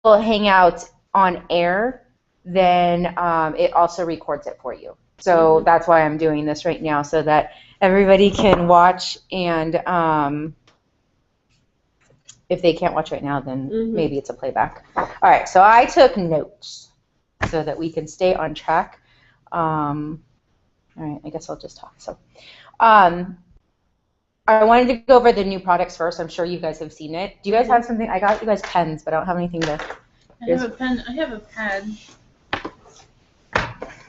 hang out on air, then it also records it for you. So that's why I'm doing this right now, so that everybody can watch, and if they can't watch right now, then maybe it's a playback. All right, so I took notes so that we can stay on track. All right, I guess I'll just talk. So I wanted to go over the new products first. I'm sure you guys have seen it. Do you guys have something? I got you guys pens, but I don't have anything to... I have a pen. I have a pad.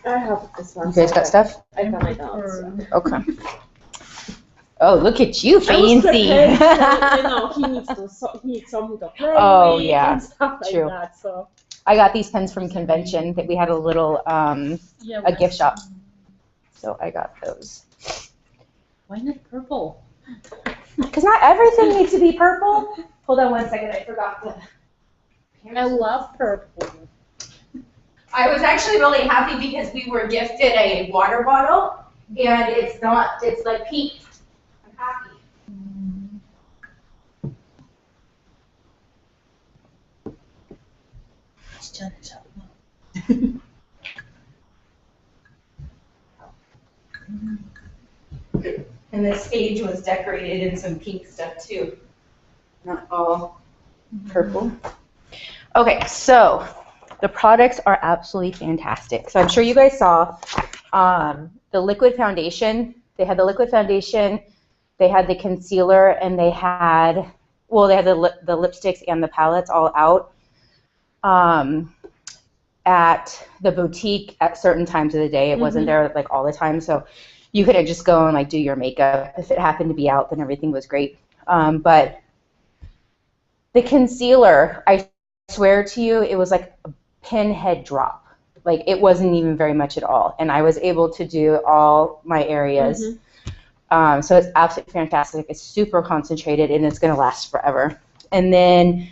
I have this one. You guys got stuff? I got my notes. Okay. Oh, look at you, fancy. You know, he needs something to play with and stuff like that. So I got these pens from convention. That we had a little a gift shop. So I got those. Why not purple? Because not everything needs to be purple. Hold on one second. I forgot the... I love purple. I was actually really happy because we were gifted a water bottle, and it's like pink. I'm happy. Let's turn it up. And the stage was decorated in some pink stuff too. Not all purple. Okay, so the products are absolutely fantastic. So I'm sure you guys saw the liquid foundation. They had the liquid foundation, they had the concealer, and they had the lipsticks and the palettes all out at the boutique at certain times of the day. It wasn't there like all the time, so you could just go and like do your makeup. If it happened to be out, then everything was great. But the concealer, I swear to you, it was like a pinhead drop. Like it wasn't even very much at all, and I was able to do all my areas. So it's absolutely fantastic. It's super concentrated, and it's going to last forever. And then,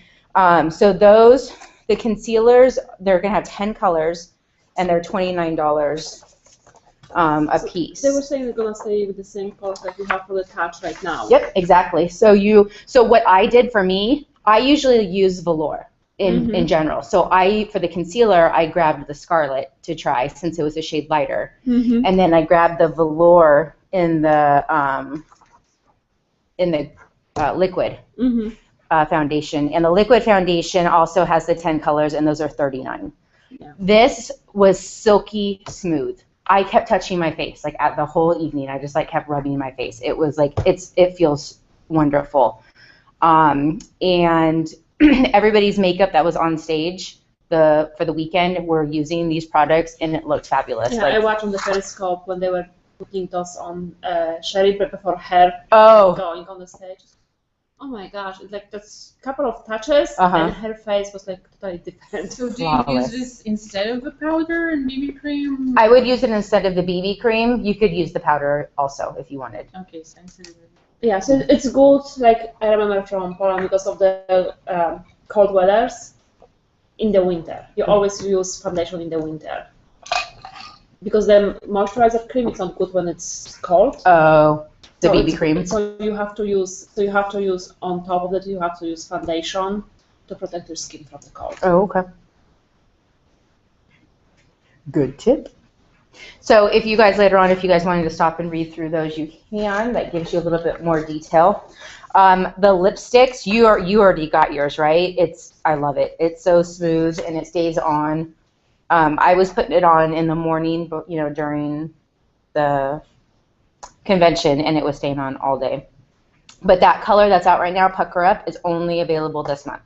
so the concealers, they're going to have 10 colors, and they're $29 a piece. They were saying they're going to stay with the same colors that you have for the touch right now. Yep, exactly. So what I did for me, I usually use velour in general. So for the concealer, I grabbed the Scarlet to try since it was a shade lighter. And then I grabbed the velour in the liquid foundation. And the liquid foundation also has the 10 colors, and those are $39. Yeah. This was silky smooth. I kept touching my face like at the whole evening. I just like kept rubbing my face. It was like it feels wonderful. And everybody's makeup that was on stage for the weekend were using these products, and it looked fabulous. Yeah, like, I watched on the Periscope when they were putting those on Sherry before her going on the stage. Oh my gosh, it's like just a couple of touches, and her face was like totally different. So do you use this instead of the powder and BB cream? I would use it instead of the BB cream. You could use the powder also if you wanted. Okay, thanks. Yeah, so it's good, like I remember from Poland, because of the cold weathers in the winter. You always use foundation in the winter. Because the moisturizer cream is not good when it's cold. Oh, the BB cream. So you have to use on top of it, you have to use foundation to protect your skin from the cold. Oh, okay. Good tip. So if you guys later on, if you guys wanted to stop and read through those, you can. That gives you a little bit more detail. The lipsticks, you already got yours, right? I love it. It's so smooth and it stays on. I was putting it on in the morning, but during the convention, and it was staying on all day. But that color that's out right now, Pucker Up, is only available this month.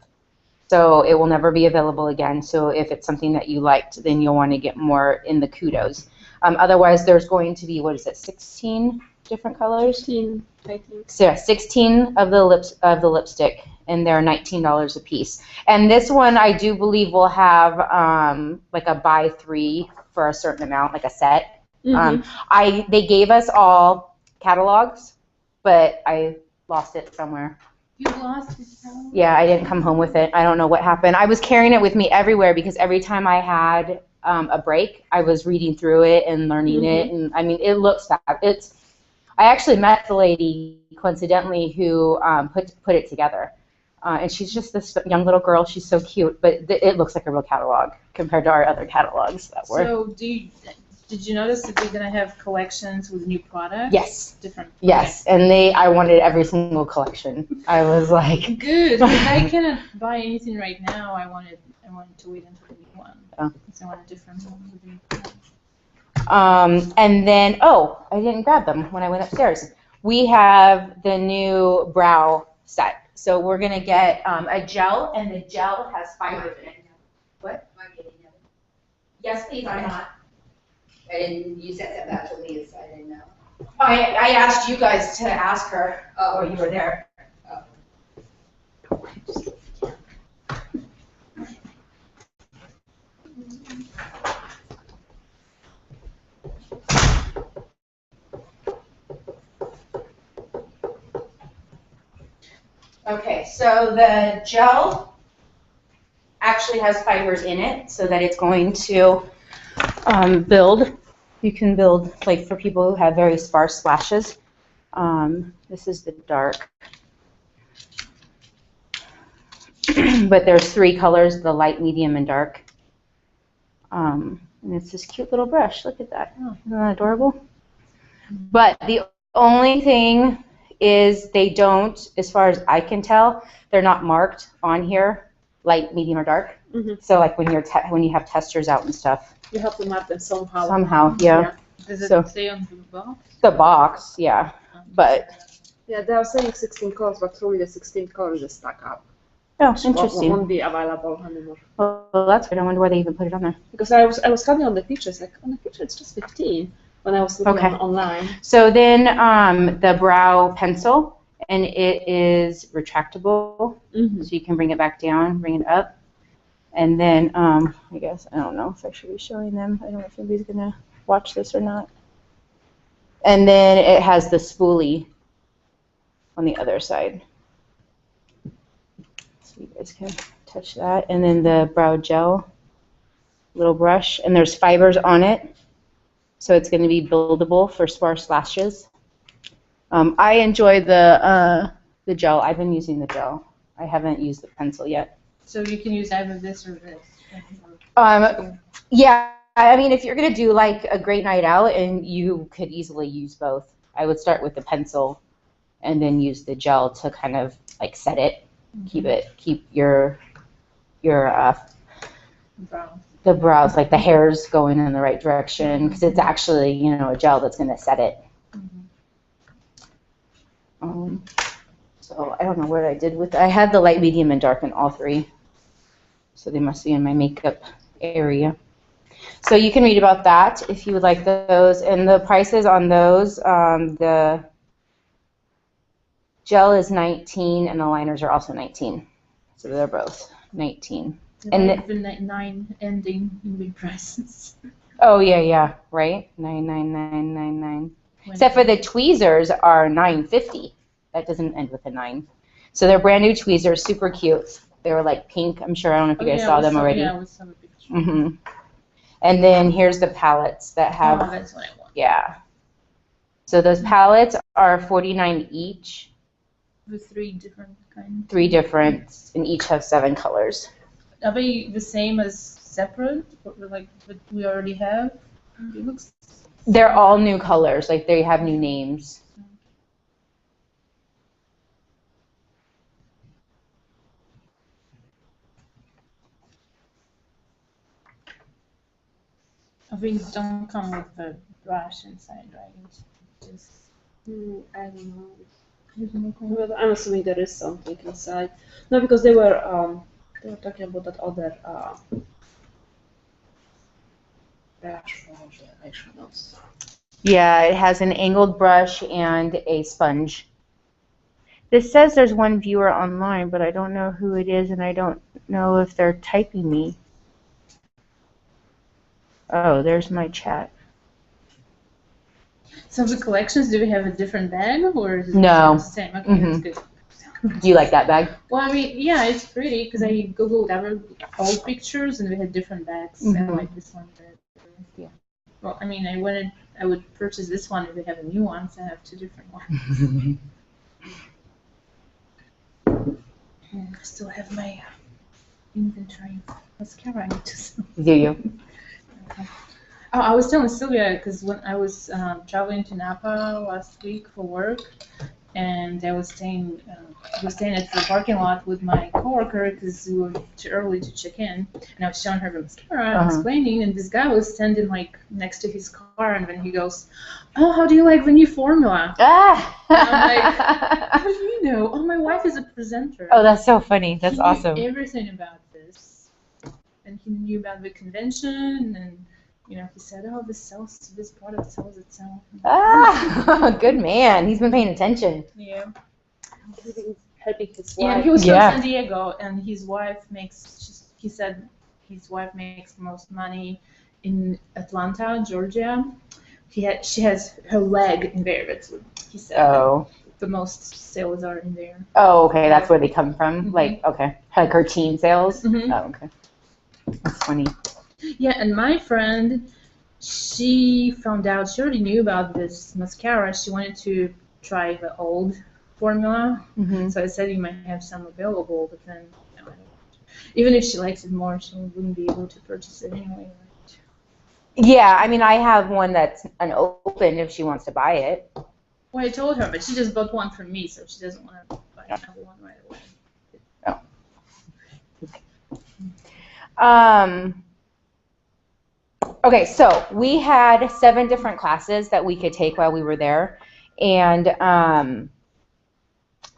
So it will never be available again. So if it's something that you liked, then you'll want to get more in the kudos. Otherwise, there's going to be, 16 different colors? 16, I think. So yeah, 16 of the lipstick, and they're $19 a piece. And this one, I do believe, will have like a buy 3 for a certain amount, like a set. They gave us all catalogs, but I lost it somewhere. You lost it? Yeah, I didn't come home with it. I don't know what happened. I was carrying it with me everywhere because every time I had a break, I was reading through it and learning it. And I mean, it looks fab. I actually met the lady coincidentally who put it together. And she's just this young little girl. She's so cute, but it looks like a real catalog compared to our other catalogs that were. So did you notice that they're gonna have collections with new products? Yes. Different. Yes, and I wanted every single collection. I was like, Okay. Good. 'Cause I cannot buy anything right now. I wanted to wait until the new one. Oh. Because I want a different one with new products. And then, I didn't grab them when I went upstairs. We have the new brow set. So we're going to get a gel, and the gel has fibers in it. What? Am I getting it? Yes, please, I'm not. I didn't, you said that about to Leah, so I didn't know. I asked you guys to ask her, Oh. or you were there. Oh. Okay, so the gel actually has fibers in it so that it's going to build. You can build, like for people who have very sparse lashes. This is the dark. But there's 3 colors, the light, medium, and dark. And it's this cute little brush. Look at that. Oh, isn't that adorable? But the only thing is they don't, as far as I can tell, they're not marked on here, light, medium, or dark. Mhm. So like when when you have testers out and stuff. You have to mark them somehow. Somehow, yeah. Does it So- say on the box? The box, yeah. But, Yeah, they are saying 16 colors, but truly the 16 colors just stuck up. oh, Won't interesting. be available anymore. Well, that's good. I wonder why they even put it on there. Because I was counting on the pictures, like on the picture it's just 15 when I was looking Okay. online. So then the brow pencil, and it is retractable. Mm-hmm. So you can bring it back down, bring it up. And then, I guess, I don't know if I should be showing them. I don't know if anybody's going to watch this or not. And then it has the spoolie on the other side. So you guys can touch that. And then the brow gel, little brush. And there's fibers on it. So it's going to be buildable for sparse lashes. I enjoy the gel. I've been using the gel. I haven't used the pencil yet. So you can use either this or this. Yeah, I mean, if you're going to do like a great night out, and you could easily use both, I would start with the pencil and then use the gel to kind of like set it, keep your Brown. the brows, like the hairs going in the right direction, because it's actually, a gel that's going to set it. So I don't know what I did with it. I had the light, medium, and dark in all 3. So they must be in my makeup area. So you can read about that if you would like those. And the prices on those, the gel is $19 and the liners are also $19. So they're both $19. And the 9 ending in big prices. Oh, yeah, right? $9.9999. Except for the tweezers are $9.50. That doesn't end with a 9. So they're brand new tweezers, super cute. They were like pink. I'm sure, I don't know if you guys saw them already. Yeah, we saw the picture. Mm-hmm. And then here's the palettes that have, Oh, that's what I want. yeah. So those palettes are $49 each, With 3 different kinds. 3 different, and each have 7 colors. Are they the same as separate? What we already have? It looks. They're all new colors, like they have new names. I think it don't come with the brush inside, right? Just. I don't know. Well, I'm assuming there is something inside. No, because they were talking about that other brush for the eyeshadows. Yeah, it has an angled brush and a sponge. This says there's one viewer online, but I don't know who it is, and I don't know if they're typing me. Oh, there's my chat. So the collections, do we have a different bag or is it No. the same? Okay, that's good. Do you like that bag? Well, I mean, yeah, it's pretty because I googled old pictures and we had different bags. I like this one better. Yeah. Well, I mean, I would purchase this one if we have a new one, so I have 2 different ones. I still have my inventory of mascara I need to sell. Do you? Oh, I was telling Sylvia because when I was traveling to Napa last week for work, and I was staying at the parking lot with my coworker because we were too early to check in, and I was showing her the mascara and explaining, and this guy was standing like next to his car, and then he goes, "Oh, how do you like the new formula?" Ah! And I'm like, "How do you know? Oh, my wife is a presenter." Oh, that's so funny. That's He awesome. knew everything about this, and he knew about the convention, and he said, "Oh, this product sells itself." Ah, good man. He's been paying attention. Yeah. Helping his Yeah, wife. he was from Yeah. San Diego, and his wife he said his wife makes the most money in Atlanta, Georgia. She has her leg in there. That's what he said. Oh. The most sales are in there. Oh, okay. That's where they come from. Mhm. Like, okay. Like her teen sales. Mhm. Oh, okay. That's funny. Yeah, and my friend, she found out, she already knew about this mascara. She wanted to try the old formula. Mm-hmm. So I said you might have some available, but then no, I don't. Even if she likes it more, she wouldn't be able to purchase it anyway. Right? Yeah, I mean, I have one that's an open if she wants to buy it. Well, I told her, but she just bought one from me, so she doesn't want to buy another one right away. Okay, so we had 7 different classes that we could take while we were there, and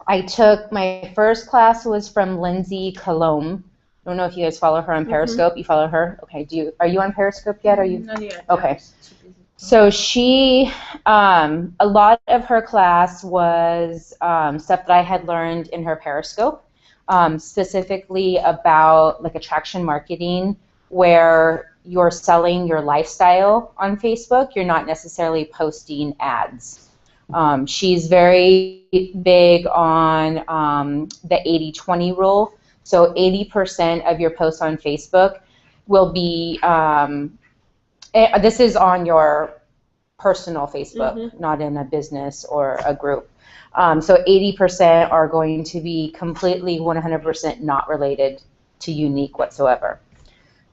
I took my first class was from Lindsay Colomb. I don't know if you guys follow her on Periscope. You follow her? Okay. Are you on Periscope yet? Are you? Not yet. Okay. So she, a lot of her class was stuff that I had learned in her Periscope, specifically about like attraction marketing, where you're selling your lifestyle on Facebook. You're not necessarily posting ads. She's very big on the 80-20 rule. So 80% of your posts on Facebook will be, this is on your personal Facebook, not in a business or a group. So 80% are going to be completely 100% not related to Younique whatsoever.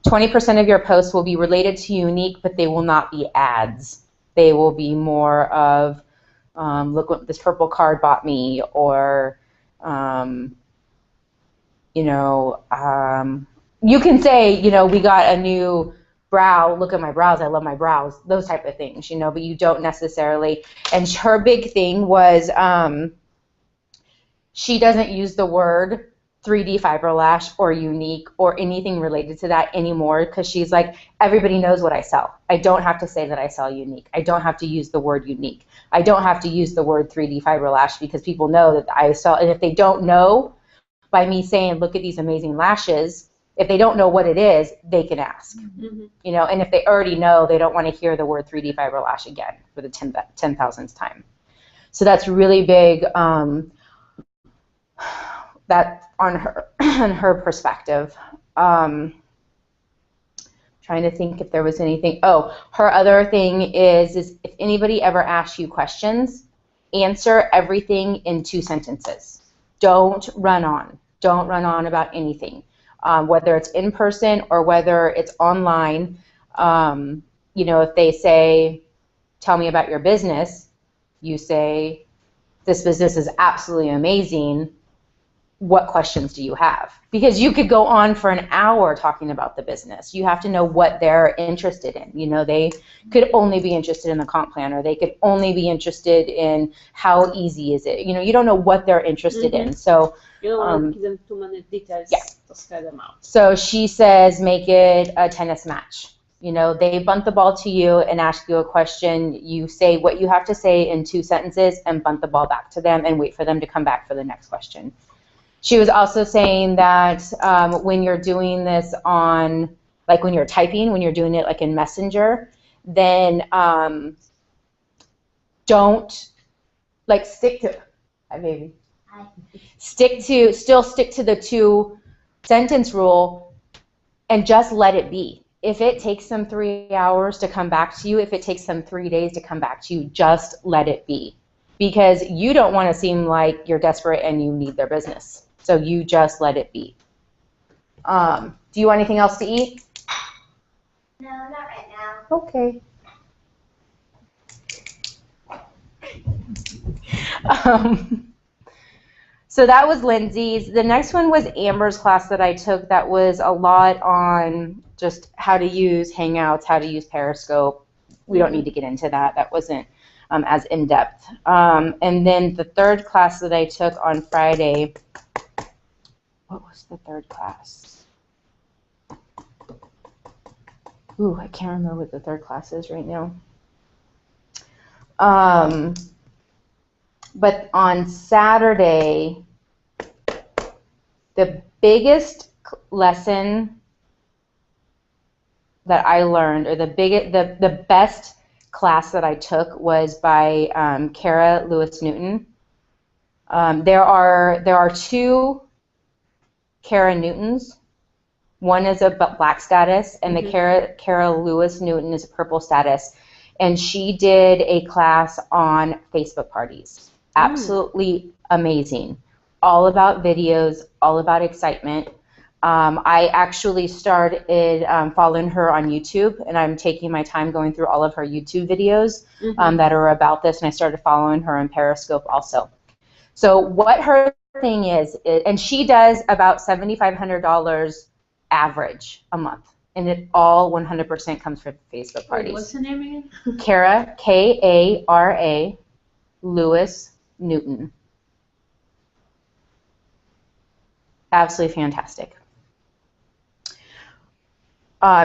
20% of your posts will be related to Younique, but they will not be ads. They will be more of, look what this purple card bought me, or, you can say, we got a new brow, look at my brows, I love my brows, those type of things, but you don't necessarily. And her big thing was she doesn't use the word 3D fiber lash or Younique or anything related to that anymore, because she's like, everybody knows what I sell. I don't have to say that I sell Younique. I don't have to use the word Younique. I don't have to use the word 3D fiber lash, because people know that I sell. And if they don't know, by me saying, look at these amazing lashes, if they don't know what it is, they can ask. And if they already know, they don't want to hear the word 3D fiber lash again for the 10,000th time. So that's really big. That on her perspective. Trying to think if there was anything. Oh, her other thing is if anybody ever asks you questions, answer everything in 2 sentences. Don't run on. Don't run on about anything, whether it's in person or whether it's online. If they say, tell me about your business, you say, this business is absolutely amazing. What questions do you have? Because you could go on for an hour talking about the business. You have to know what they're interested in. They could only be interested in the comp plan, or they could only be interested in how easy is it. You don't know what they're interested in. So you don't want to give them too many details to scare them out. So she says, make it a tennis match. They bunt the ball to you and ask you a question. You say what you have to say in 2 sentences and bunt the ball back to them and wait for them to come back for the next question. She was also saying that when you're doing this on, like when you're typing, when you're doing it like in Messenger, then don't like stick to, hi baby, stick to the 2-sentence rule and just let it be. If it takes them 3 hours to come back to you, if it takes them 3 days to come back to you, just let it be. Because you don't want to seem like you're desperate and you need their business. So you just let it be. Do you want anything else to eat? No, not right now. Okay. So that was Lindsay's. The next one was Amber's class that I took that was a lot on just how to use Hangouts, how to use Periscope. We don't need to get into that. That wasn't as in-depth. And then the third class that I took on Friday, what was the third class? Ooh, I can't remember what the third class is right now. But on Saturday, the biggest lesson that I learned, or the best class that I took, was by Kara Lewis Newton. There are two Kara Newtons. One is a black status, and the Kara Lewis Newton is a purple status. And she did a class on Facebook parties. Absolutely amazing. All about videos, all about excitement. I actually started following her on YouTube, and I'm taking my time going through all of her YouTube videos that are about this, and I started following her on Periscope also. So what her thing is, and she does about $7,500 average a month, and it all 100% comes from Facebook parties. Wait, what's her name again? Kara, K-A-R-A, Lewis Newton. Absolutely fantastic.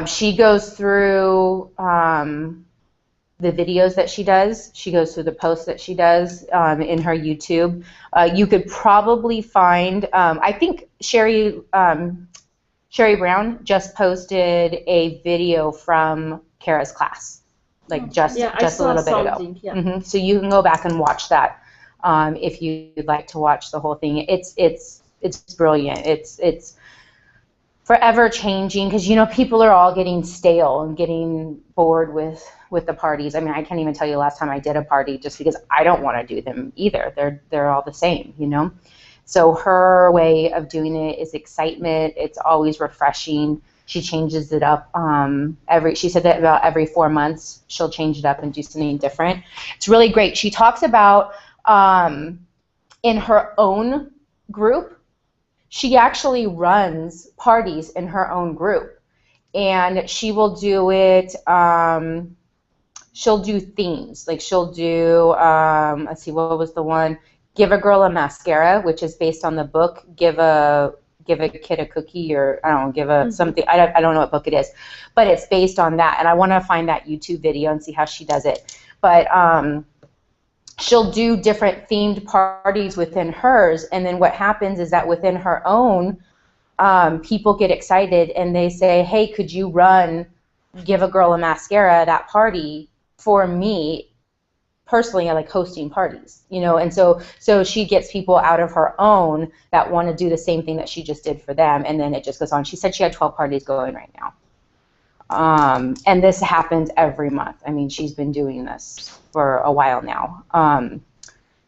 She goes through the videos that she does. She goes through the posts that she does in her YouTube. You could probably find, I think Sherry Brown just posted a video from Kara's class, like just a little bit ago. Yeah. So you can go back and watch that if you'd like to watch the whole thing. It's brilliant. It's forever changing, because people are all getting stale and getting bored with the parties. I mean, I can't even tell you last time I did a party, just because I don't want to do them either. They're all the same, So her way of doing it is excitement. It's always refreshing. She changes it up she said that about every 4 months she'll change it up and do something different. It's really great. She talks about in her own group, she actually runs parties in her own group, and she will do it, she'll do themes, like she'll do, let's see, what was the one? Give a Girl a Mascara, which is based on the book Give a Kid a Cookie, or I don't know, give a something, I don't know what book it is, but it's based on that, and I want to find that YouTube video and see how she does it. But she'll do different themed parties within hers, and then what happens is that within her own, people get excited and they say, hey, could you run Give a Girl a Mascara, that party, for me personally? I like hosting parties, and so she gets people out of her own that want to do the same thing that she just did for them, and then it just goes on. She said she had 12 parties going right now. And this happens every month. I mean, she's been doing this for a while now,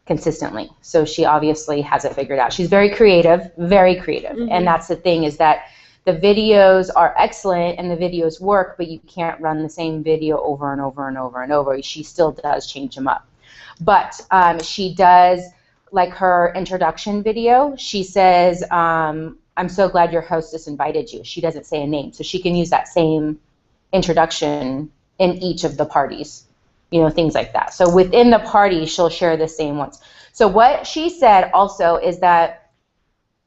consistently. So she obviously has it figured out. She's very creative, and that's the thing, is that the videos are excellent and the videos work, but you can't run the same video over and over and over and over. She still does change them up. But she does, like her introduction video, she says, I'm so glad your hostess invited you. She doesn't say a name, so she can use that same introduction in each of the parties, things like that. So within the party, she'll share the same ones. So what she said also is that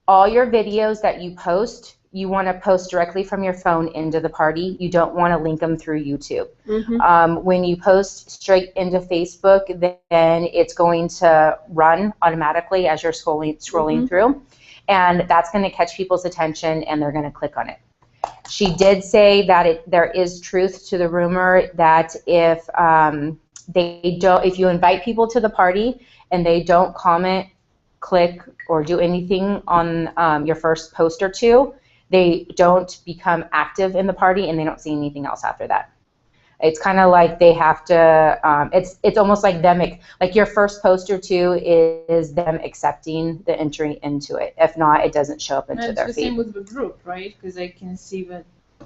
all your videos that you post, you want to post directly from your phone into the party. You don't want to link them through YouTube. When you post straight into Facebook, then it's going to run automatically as you're scrolling through, and that's going to catch people's attention, and they're going to click on it. She did say that there is truth to the rumor that if you invite people to the party and they don't comment, click, or do anything on your first post or two, they don't become active in the party, and they don't see anything else after that. It's kind of like they have to, it's almost like them, like your first post or two is them accepting the entry into it. If not, it doesn't show up into their It's the same feed. with the group, right? Because I can see that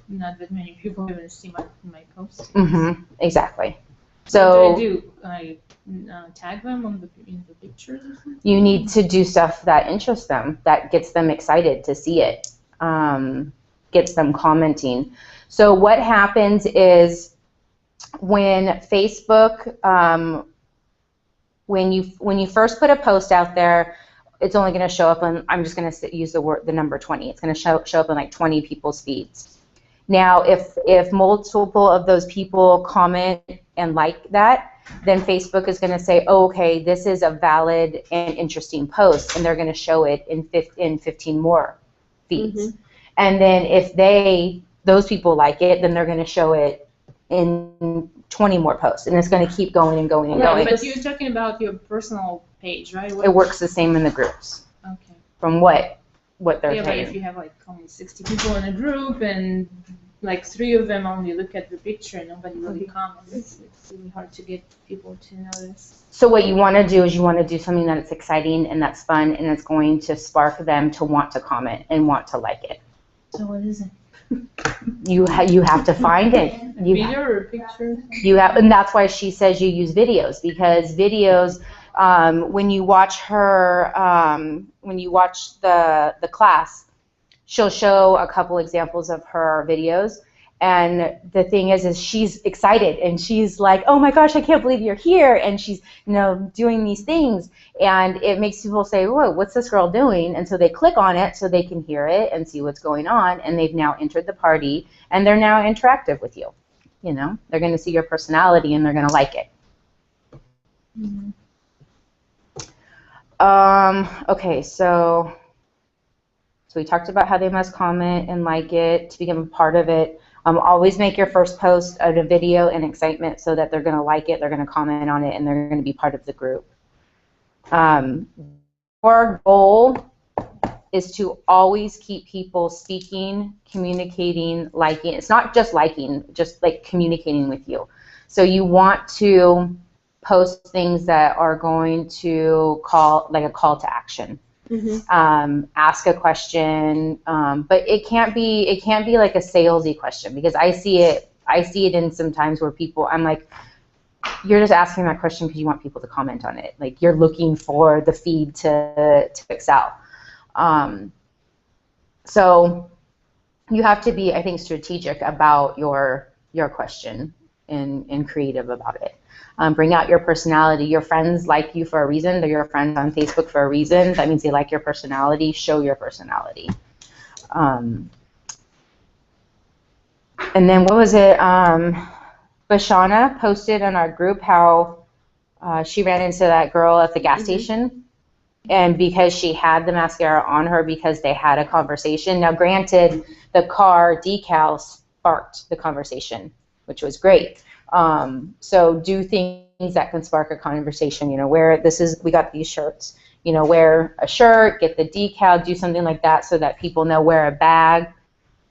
not that many people even see my posts. Exactly. What So do I do? I tag them in the pictures or something? you need to do stuff that interests them, that gets them excited to see it, gets them commenting. So what happens is when Facebook, when you first put a post out there, it's only going to show up on, I'm just going to use the number 20. It's going to show up in like 20 people's feeds. Now, if multiple of those people comment and like that, then Facebook is going to say, oh, okay, this is a valid and interesting post, and they're going to show it in 15 more feeds. And then if those people like it, then they're going to show it in 20 more posts, and it's going to keep going and going and going. But you're talking about your personal page, right? It works the same in the groups. Okay. From what they're Yeah, but if saying. you have like only 60 people in a group and like 3 of them only look at the picture and nobody really comments, it's really hard to get people to notice. So what you want to do is you want to do something that's exciting and that's fun and it's going to spark them to want to comment and want to like it. So what is it? You have to find it. Video or picture? And that's why she says you use videos, because videos, when you watch her, when you watch the class, she'll show a couple examples of her videos. And the thing is she's excited and she's like, oh my gosh, I can't believe you're here. And she's, doing these things. And it makes people say, whoa, what's this girl doing? And so they click on it so they can hear it and see what's going on. And they've now entered the party and they're now interactive with you. They're going to see your personality and they're going to like it. Okay, so we talked about how they must comment and like it to become a part of it. Always make your first post a video and excitement so that they're going to like it, they're going to comment on it, and they're going to be part of the group. Your goal is to always keep people speaking, communicating, liking. It's not just liking, just like communicating with you. So you want to post things that are going to like a call to action. Ask a question, but it can't be like a salesy question, because I see it in some times where I'm like, you're just asking that question because you want people to comment on it. Like you're looking for the feed to excel. So you have to be, I think, strategic about your question and creative about it. Bring out your personality. Your friends like you for a reason. They're your friends on Facebook for a reason. That means they like your personality. Show your personality. And then what was it? Bashana posted in our group how she ran into that girl at the gas station. And because she had the mascara on her, because they had a conversation. Now, granted, the car decal sparked the conversation, which was great. So do things that can spark a conversation. We got these shirts. Wear a shirt, get the decal, do something like that so that people know. Wear a bag.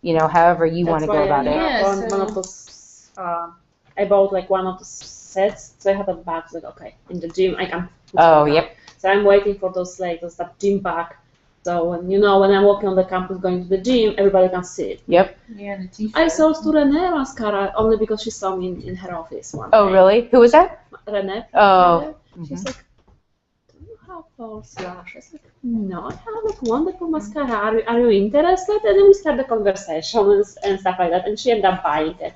However you want to go about it. One of those, I bought like one of the sets, so I have a bag. Like, okay, in the gym I can. Yep. So I'm waiting for those that gym bag. So when I'm walking on the campus going to the gym, everybody can see it. Yep. Yeah, and the t-shirt. I sold to Renee mascara only because she saw me in her office one Oh, day. really? Who was that? Renee. Oh. She's like, do you have false lashes? Like, no, I have like wonderful mascara. Are you interested? And then we start the conversation and stuff like that. And she ended up buying it.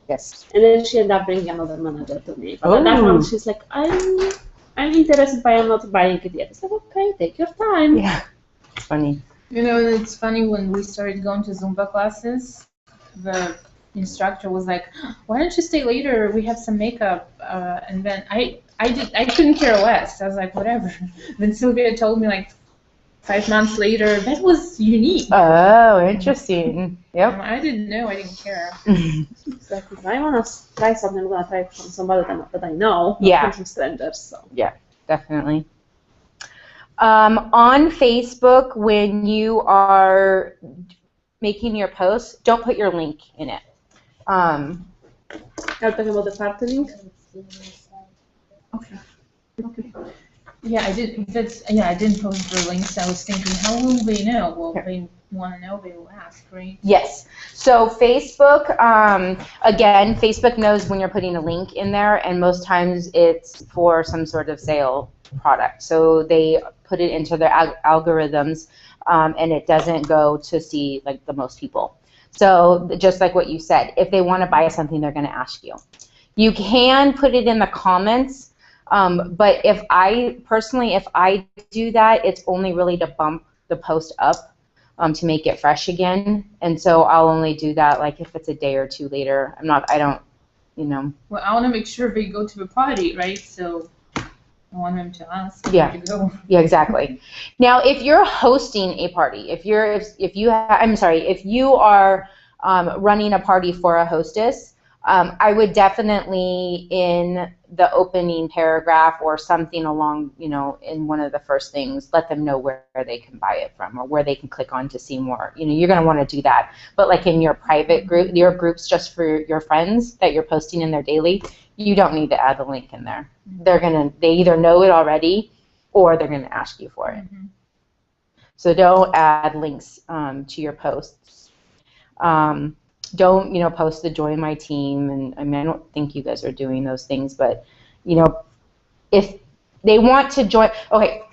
Yes. And then she ended up bringing another manager to me. But at that one, she's like, I'm interested, but I'm not buying it yet. It's like, okay, take your time. Yeah. It's funny. It's funny when we started going to Zumba classes, the instructor was like, why don't you stay later? We have some makeup. And then I couldn't care less. I was like, whatever. Then Sylvia told me like 5 months later, that was Younique. Oh, interesting. Yep. I didn't know. I didn't care. It's like, if I want to try something, I'm going to try it from somebody that I know, Yeah. not from strangers. So. Yeah, definitely. On Facebook, when you are making your posts, don't put your link in it. Are you talking about the partnering? Okay. Okay. Yeah, I did. I didn't post the links. I was thinking, how will they know? Well, they want to know. They will ask, right? Yes. So Facebook, again, Facebook knows when you're putting a link in there, and most times it's for some sort of sale product. So they put it into their algorithms, and it doesn't go to see like the most people. So just like what you said, if they want to buy something, they're going to ask you. You can put it in the comments, but if I do that, it's only really to bump the post up, to make it fresh again. And so I'll only do that like if it's a day or two later. I don't, you know. Well, I want to make sure they go to the party, right? So I want them to ask Yeah. to go. Yeah, exactly. Now, if you're hosting a party, if you are running a party for a hostess, I would definitely in the opening paragraph or something along, in one of the first things, let them know where they can buy it from or where they can click on to see more. You're going to want to do that. But like in your private group, your groups just for your friends that you're posting in their daily, you don't need to add the link in there. They either know it already or they're going to ask you for it. Mm-hmm. So don't add links to your posts. Don't, post to join my team. And I mean, I don't think you guys are doing those things, but, if they want to join, okay,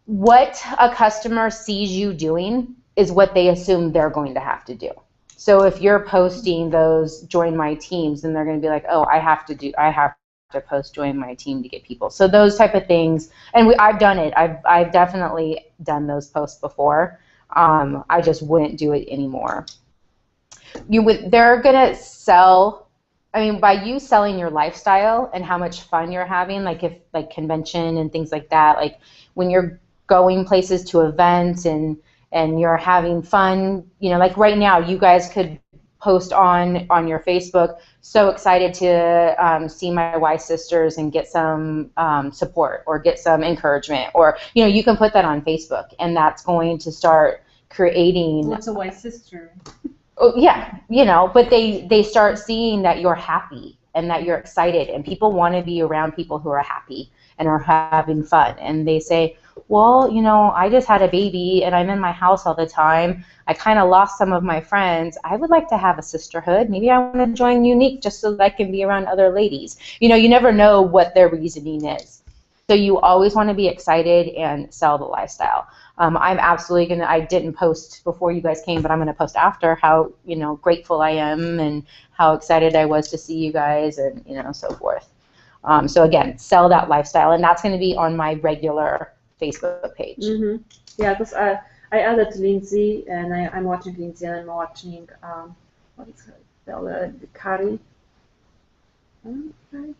what a customer sees you doing is what they assume they're going to have to do. So if you're posting those join my teams, then they're going to be like, oh, I have to post join my team to get people. So those type of things, and I've done it. I've definitely done those posts before. I just wouldn't do it anymore. They're gonna sell. I mean, by you selling your lifestyle and how much fun you're having, like convention and things like that, like when you're going places to events and you're having fun, like right now, you guys could post on your Facebook, so excited to see my Y sisters and get some support or get some encouragement, or you can put that on Facebook, and that's going to start creating. What's a Y sister? Oh, yeah, but they start seeing that you're happy and that you're excited, and people want to be around people who are happy and are having fun. And they say, well, I just had a baby and I'm in my house all the time. I kind of lost some of my friends. I would like to have a sisterhood. Maybe I want to join Younique just so that I can be around other ladies. You never know what their reasoning is. So you always want to be excited and sell the lifestyle. I'm absolutely I didn't post before you guys came, but I'm going to post after how, grateful I am and how excited I was to see you guys and, so forth. So again, sell that lifestyle, and that's going to be on my regular Facebook page. Mm-hmm. Yeah, because I added Lindsay, and I'm watching Lindsay, and I'm watching, what is her, the other, Carrie. Right?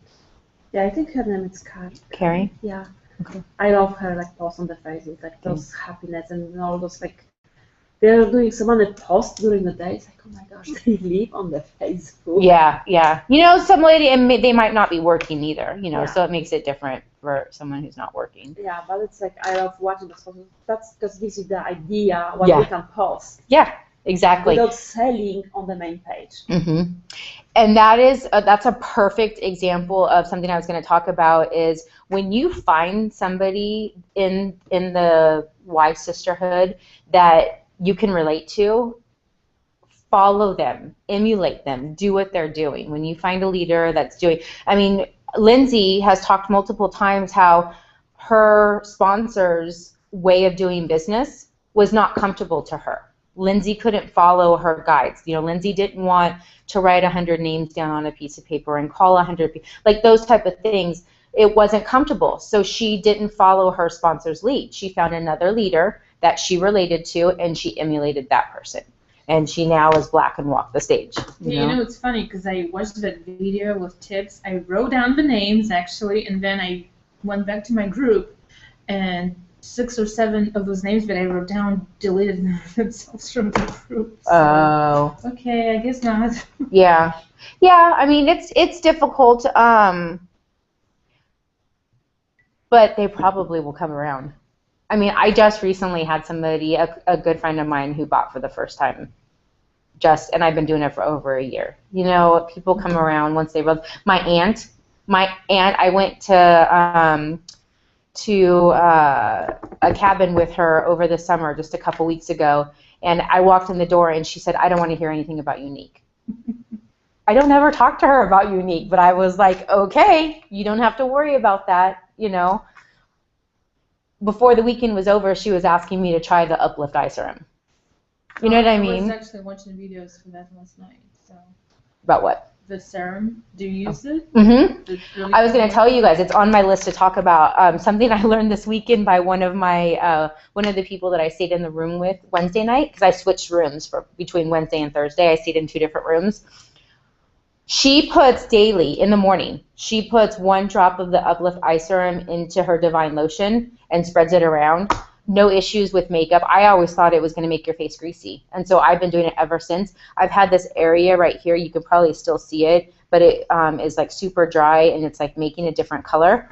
Yeah, I think her name is Carrie? Yeah. Okay. I love her posts on the Facebook, those happiness and all those they're doing some other posts during the day. It's like, oh my gosh, they live on the Facebook. Yeah. Some lady, and they might not be working either, so it makes it different for someone who's not working. Yeah, but it's I love watching those posts. That's just gives you the idea what you can post. Yeah, exactly. Without selling on the main page. Mm-hmm. And that's a perfect example of something I was going to talk about is when you find somebody in the Y sisterhood that you can relate to, follow them, emulate them, do what they're doing. When you find a leader that's doing, Lindsay has talked multiple times how her sponsor's way of doing business was not comfortable to her. Lindsay couldn't follow her guides. Lindsay didn't want to write 100 names down on a piece of paper and call 100 people, like those type of things. It wasn't comfortable, so she didn't follow her sponsor's lead. She found another leader that she related to, and she emulated that person. And she now is black and walk the stage. It's funny because I watched that video with tips. I wrote down the names actually, and then I went back to my group, and 6 or 7 of those names that I wrote down deleted themselves from the group. So, oh. Okay, I guess not. Yeah. It's difficult, but they probably will come around. I just recently had somebody, a good friend of mine, who bought for the first time. and I've been doing it for over a year. You know, people come around once they rub. My aunt, I went to a cabin with her over the summer just a couple weeks ago, and I walked in the door and she said, I don't want to hear anything about Younique. I don't ever talk to her about Younique, but I was like, okay, you don't have to worry about that, you know. Before the weekend was over, she was asking me to try the Uplift Eye Serum. You know what I mean? I was actually watching videos for that last night. So. About what? The serum. Do you use it? Mm-hmm. Really I was going to tell you guys, it's on my list to talk about. Something I learned this weekend by one of the people that I stayed in the room with Wednesday night, because I switched rooms between Wednesday and Thursday. I stayed in 2 different rooms. She puts daily, in the morning, she puts 1 drop of the Uplift Eye Serum into her Divine Lotion and spreads it around. No issues with makeup. I always thought it was going to make your face greasy, and so I've been doing it ever since. I've had this area right here. You can probably still see it, but it is like super dry, and it's like making a different color.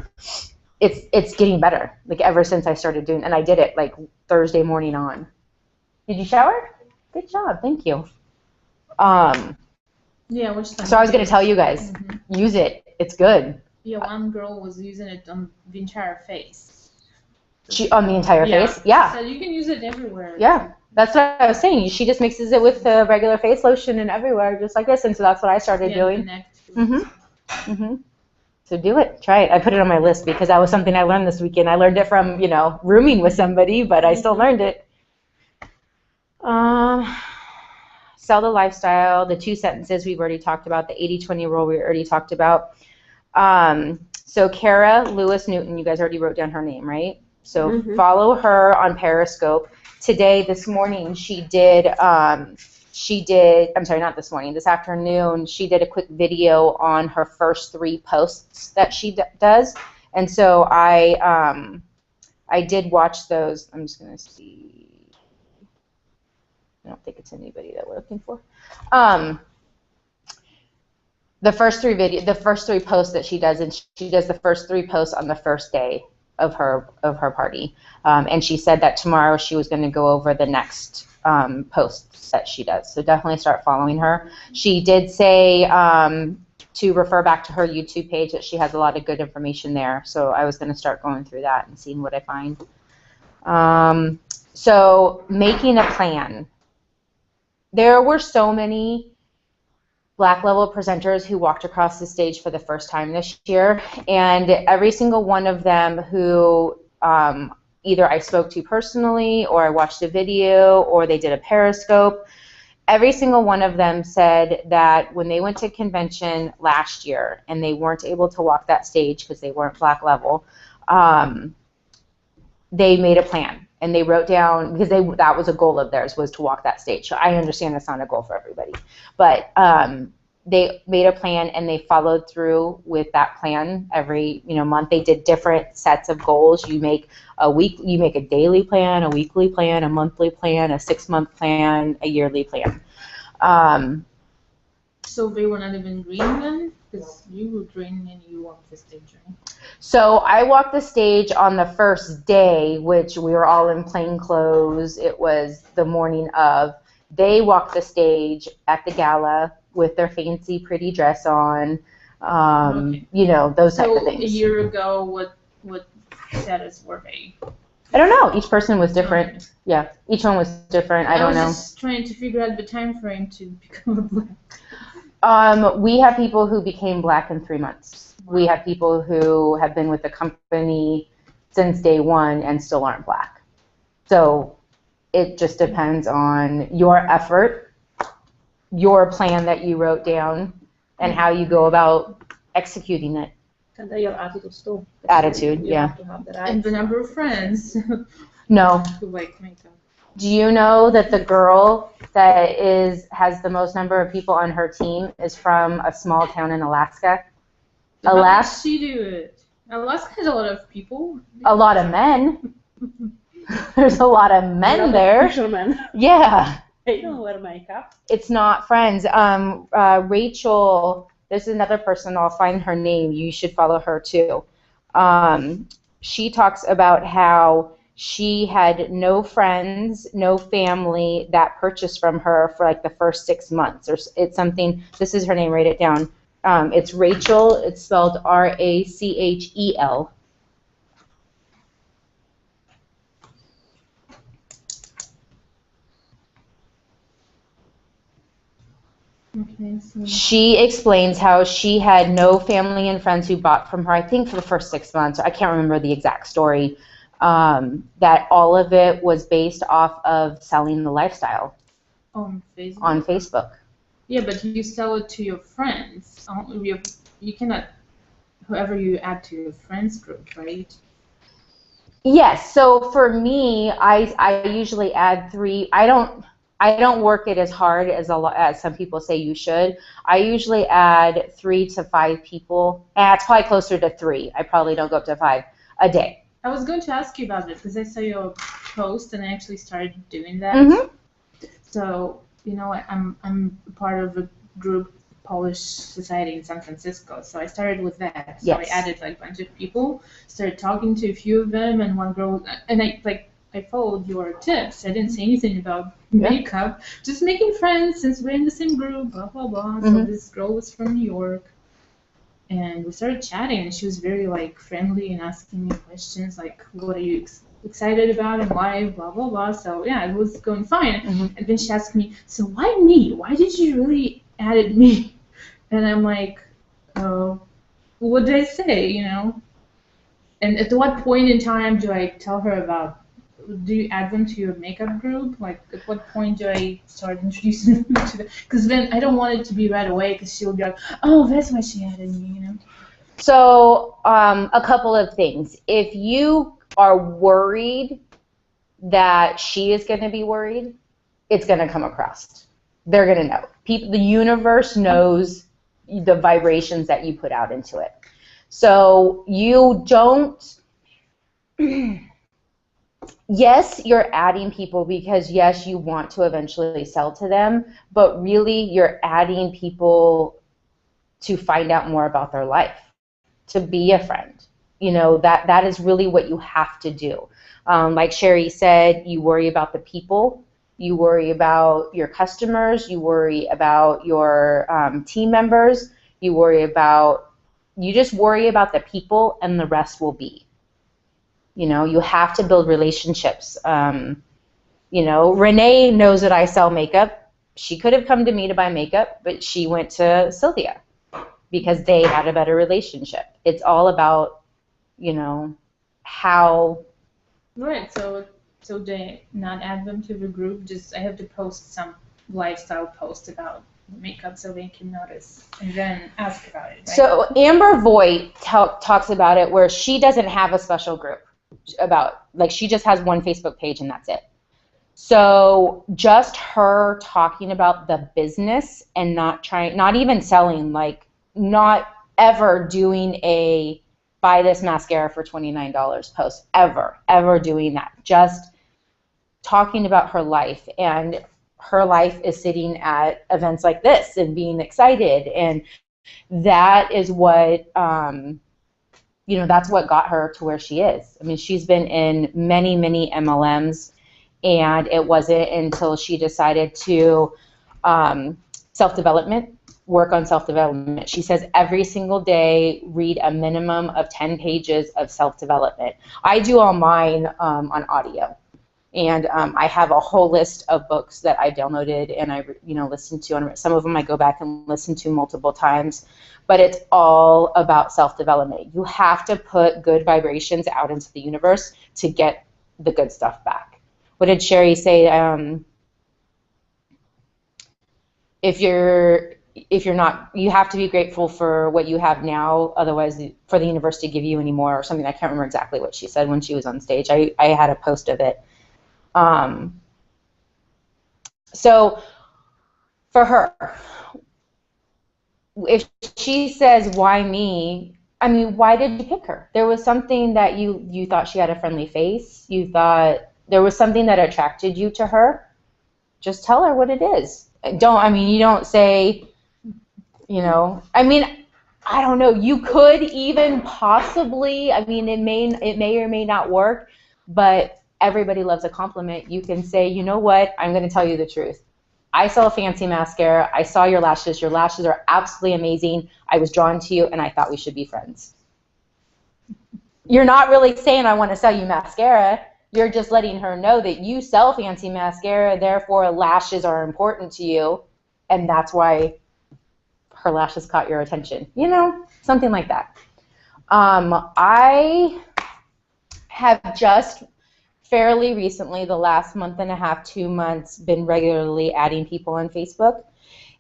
It's getting better, like ever since I started doing, and I did it like Thursday morning on. Did you shower? Good job, thank you. Yeah, which time? So I was going to tell you guys, use it. It's good. Yeah, one girl was using it on the entire face. On the entire face? Yeah. So you can use it everywhere. Yeah. That's what I was saying. She just mixes it with the regular face lotion and everywhere, just like this. And so that's what I started doing. So do it. Try it. I put it on my list because that was something I learned this weekend. I learned it from, rooming with somebody, but I still learned it. Sell the lifestyle, the 2 sentences we've already talked about, the 80-20 rule we already talked about. So Kara Lewis Newton, you guys already wrote down her name, right? So follow her on Periscope. This morning, I'm sorry, not this morning, this afternoon, she did a quick video on her first 3 posts that she does. And so I did watch those. I'm just going to see. I don't think it's anybody that we're looking for. The first 3 posts that she does, and she does the first 3 posts on the first day of her party. And she said that tomorrow she was going to go over the next posts that she does. So definitely start following her. She did say to refer back to her YouTube page that she has a lot of good information there. So I was going to start going through that and seeing what I find. So making a plan. There were so many Black level presenters who walked across the stage for the first time this year, and every single one of them who either I spoke to personally or I watched a video or they did a Periscope, every single one of them said that when they went to convention last year and they weren't able to walk that stage because they weren't Black level, they made a plan. And they wrote down, because that was a goal of theirs, was to walk that stage. So I understand that's not a goal for everybody. But they made a plan and they followed through with that plan every month. They did different sets of goals. You make a daily plan, a weekly plan, a monthly plan, a 6-month plan, a yearly plan. So they were not even green then? Because you were green and you walked the stage, right? So I walked the stage on the first day, which we were all in plain clothes. It was the morning of. They walked the stage at the gala with their fancy, pretty dress on, those type of things. So a year ago, what status were they? I don't know. Each person was different. Okay. Yeah, each one was different. I don't know. I was just trying to figure out the time frame to become a Black. We have people who became Black in 3 months. Wow. We have people who have been with the company since day one and still aren't Black. So it just depends on your effort, your plan that you wrote down, and how you go about executing it. And then your attitude too. Attitude, you have to have the right. And the number of friends. No. Who like makeup. Do you know that the girl that has the most number of people on her team is from a small town in Alaska? How does she do it? Alaska has a lot of people. A lot of men. There's a lot of men there. Fishermen. Yeah. They don't wear makeup. It's not friends. Rachel, this is another person, I'll find her name. You should follow her too. She talks about how she had no friends, no family that purchased from her for like the first 6 months. Or it's something. This is her name. Write it down. It's Rachel. It's spelled Rachel. Okay, so She explains how she had no family and friends who bought from her, I think for the first 6 months. I can't remember the exact story. That all of it was based off of selling the lifestyle on Facebook. on Facebook. Yeah, but you sell it to your friends. You cannot, whoever you add to your friends group, right? Yes. So for me, I usually add 3. I don't work it as hard as some people say you should. I usually add 3 to 5 people. It's probably closer to 3. I probably don't go up to 5 a day. I was going to ask you about this because I saw your post and I actually started doing that. Mhm. So, I'm part of a group, Polish Society in San Francisco. So I started with that. So Yes. I added like a bunch of people, started talking to a few of them, and one girl, and I followed your tips. I didn't say anything about makeup, just making friends since we're in the same group, blah, blah, blah. So Mhm. this girl was from New York. And we started chatting, and she was very like friendly and asking me questions like, "What are you excited about and why?" Blah blah blah. So yeah, it was going fine. Mhm. And then she asked me, "So why me? Why did you really added me?" And I'm like, "Oh, what did I say? And at what point in time do I tell her about? Do you add them to your makeup group? Like, at what point do I start introducing them to them? Because then I don't want it to be right away, because she'll be like, oh, that's why she added me. So a couple of things. If you are worried that she is going to be worried, it's going to come across. They're going to know. The universe knows the vibrations that you put out into it. So you don't. Yes, you're adding people because yes, you want to eventually sell to them, but really you're adding people to find out more about their life, to be a friend. That is really what you have to do. Like Sherry said, you worry about the people, you worry about your customers, you worry about your team members, you just worry about the people, and the rest will be. You have to build relationships. Renee knows that I sell makeup. She could have come to me to buy makeup, but she went to Sylvia because they had a better relationship. It's all about, how. Right, so they not add them to the group, just I have to post some lifestyle post about makeup so they can notice and then ask about it, right? So Amber Voigt talks about it where she doesn't have a special group she just has one Facebook page and that's it. So just her talking about the business and not even selling, like not ever doing a buy this mascara for $29 post, ever doing that. Just talking about her life, and her life is sitting at events like this and being excited, and that is what that's what got her to where she is. I mean, she's been in many, many MLMs, and it wasn't until she decided to work on self-development. She says every single day, read a minimum of 10 pages of self-development. I do all mine on audio. And I have a whole list of books that I downloaded and I listen to. And some of them I go back and listen to multiple times. But it's all about self-development. You have to put good vibrations out into the universe to get the good stuff back. What did Sherry say? If you're not, you have to be grateful for what you have now. Otherwise, for the universe to give you any more or something. I can't remember exactly what she said when she was on stage. I had a post of it. So for her, if she says, why me? I mean, why did you pick her? There was something that you thought she had a friendly face. You thought there was something that attracted you to her. Just tell her what it is. You don't say, I mean, I don't know. You could even possibly, I mean, it may or may not work, but everybody loves a compliment. You can say, you know what, I'm going to tell you the truth. I sell a fancy mascara. I saw your lashes. Your lashes are absolutely amazing. I was drawn to you, and I thought we should be friends. You're not really saying I want to sell you mascara. You're just letting her know that you sell fancy mascara, therefore lashes are important to you, and that's why her lashes caught your attention. You know, something like that. I have just fairly recently, the last month and a half, 2 months, been regularly adding people on Facebook.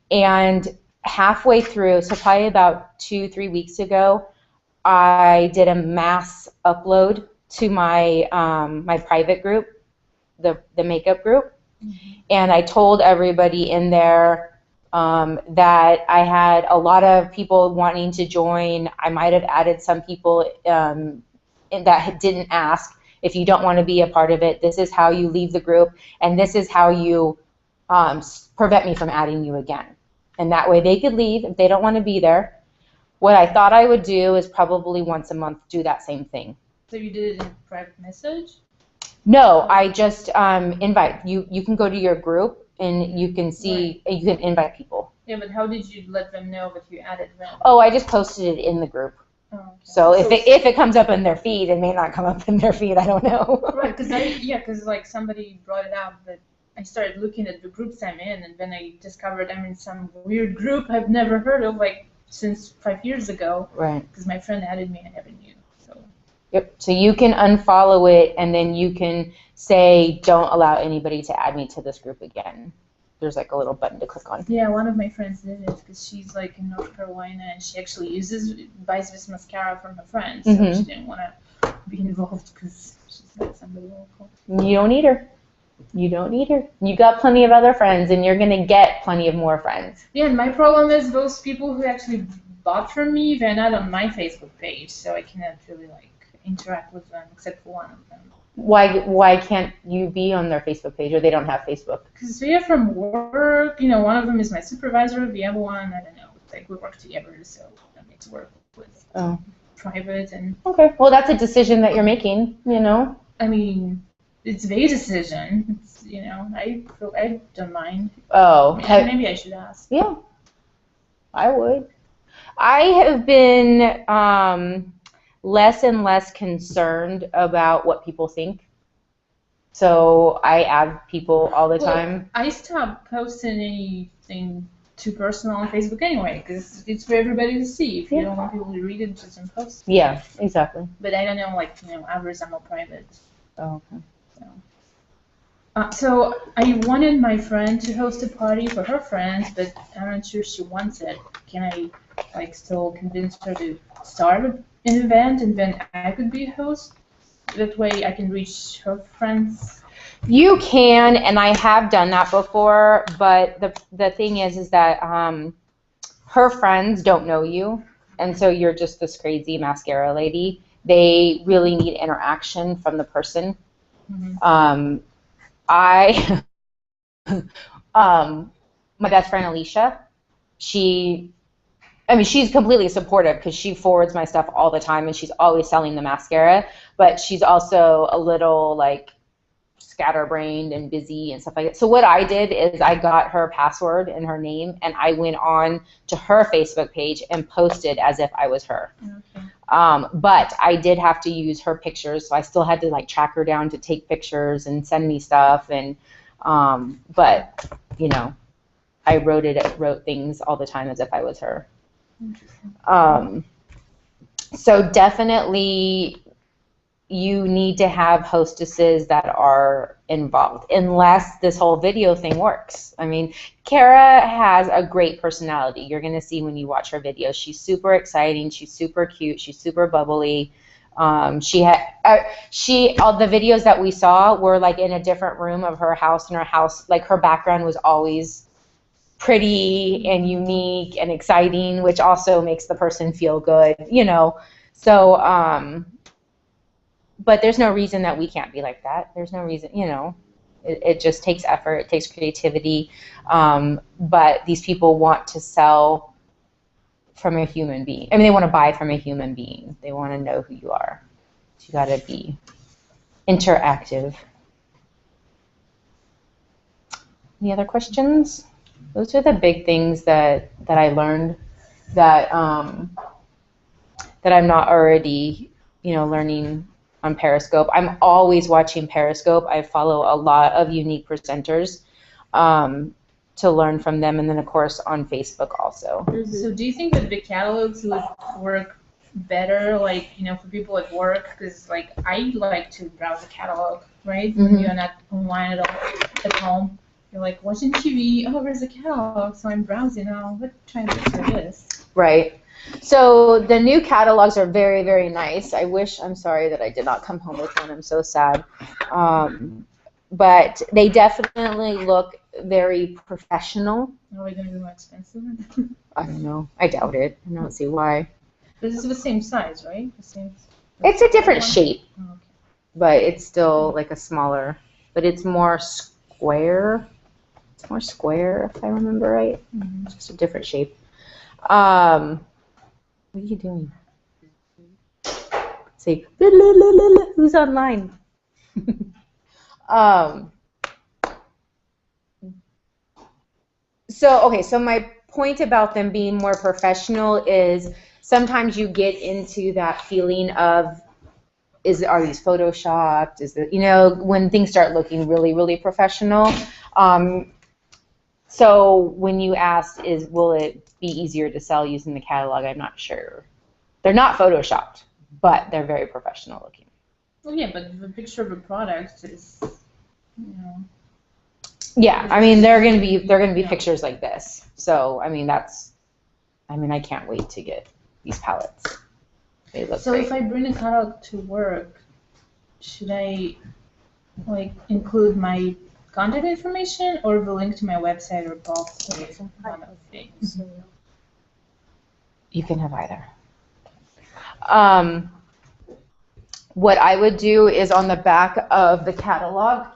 And halfway through, so probably about 2-3 weeks ago, I did a mass upload to my my private group, the makeup group, and I told everybody in there that I had a lot of people wanting to join. I might have added some people that didn't ask. If you don't want to be a part of it, this is how you leave the group, and this is how you prevent me from adding you again. And that way they could leave if they don't want to be there. What I thought I would do is probably once a month do that same thing. So you did it in private message? No, I just invite you. You can go to your group and you can see, right. You can invite people. Yeah, but how did you let them know that you added them? Oh, I just posted it in the group. Oh, okay. So if it comes up in their feed, it may not come up in their feed. I don't know. Right, because like somebody brought it up that I started looking at the groups I'm in, and then I discovered I'm in some weird group I've never heard of, like since 5 years ago. Right. Because my friend added me, I never knew. So. Yep. So you can unfollow it, and then you can say, don't allow anybody to add me to this group again. There's like a little button to click on. Yeah, one of my friends did it because she's like in North Carolina, and she actually buys this mascara from her friends, so she didn't want to be involved because she's not somebody local. You don't need her. You don't need her. You got plenty of other friends, and you're gonna get plenty of more friends. Yeah, and my problem is those people who actually bought from me, they're not on my Facebook page, so I cannot really like interact with them except for one of them. Why can't you be on their Facebook page, or they don't have Facebook? Because we are from work. You know, one of them is my supervisor. The other one, I don't know. Like we work together, so I need to work with private and. Okay. Well, that's a decision that you're making. You know. I mean, it's their decision. It's, you know, I don't mind. Oh. Maybe I should ask. Yeah. I would. I have been less and less concerned about what people think. So I add people all the time. I stopped posting anything too personal on Facebook anyway, because it's for everybody to see. If you don't want people to read it, just don't post. Yeah, exactly. But I don't know, like, you know, others are more private. Oh, okay. So I wanted my friend to host a party for her friends, but I'm not sure she wants it. Can I, like, still convince her to start an event and then I could be a host? That way I can reach her friends. You can, and I have done that before, but the thing is that her friends don't know you, and so you're just this crazy mascara lady. They really need interaction from the person. Mm-hmm. My best friend Alicia, she's completely supportive because she forwards my stuff all the time, and she's always selling the mascara, but she's also a little like scatterbrained and busy and stuff like that. So what I did is I got her password and her name, and I went on to her Facebook page and posted as if I was her. Okay. But I did have to use her pictures, so I still had to like track her down to take pictures and send me stuff. And but you know, I wrote things all the time as if I was her. So definitely you need to have hostesses that are involved, unless this whole video thing works. I mean, Kara has a great personality. You're going to see when you watch her videos. She's super exciting. She's super cute. She's super bubbly. All the videos that we saw were like in a different room of her house, and her house, like her background was always pretty and unique and exciting, which also makes the person feel good, you know. So, but there's no reason that we can't be like that. There's no reason, you know. It just takes effort. It takes creativity. But these people want to sell from a human being. I mean, they want to buy from a human being. They want to know who you are. So you got to be interactive. Any other questions? Those are the big things that I learned that that I'm not already, learning on Periscope. I'm always watching Periscope. I follow a lot of Younique presenters to learn from them, and then of course on Facebook also. So do you think that the catalogs would work better, like, for people at work? Because, like, I like to browse a catalog, right? When you're not online at home. You're like watching TV, oh, there's a catalog, so I'm browsing, oh, let's try and look for this. Right. So the new catalogs are very, very nice. I'm sorry that I did not come home with one. I'm so sad. But they definitely look very professional. Are they going to be more expensive? I don't know. I doubt it. I don't see why. This is the same size, right? The same. It's a different shape, Oh, okay. but it's still like a smaller, but it's more square. It's more square, if I remember right. Mm-hmm. It's just a different shape. What are you doing? Say, who's online? So my point about them being more professional is sometimes you get into that feeling of, are these photoshopped? Is it, when things start looking really, really professional. So when you asked, will it be easier to sell using the catalog, I'm not sure. They're not photoshopped, but they're very professional looking. Well, yeah, but the picture of a product is, Yeah, I mean they're gonna be Yeah. pictures like this. So I can't wait to get these palettes. They look So great. if I bring a catalog to work, should I, like, include my contact information or the link to my website or both? Or some kind of things? You can have either. What I would do is on the back of the catalog.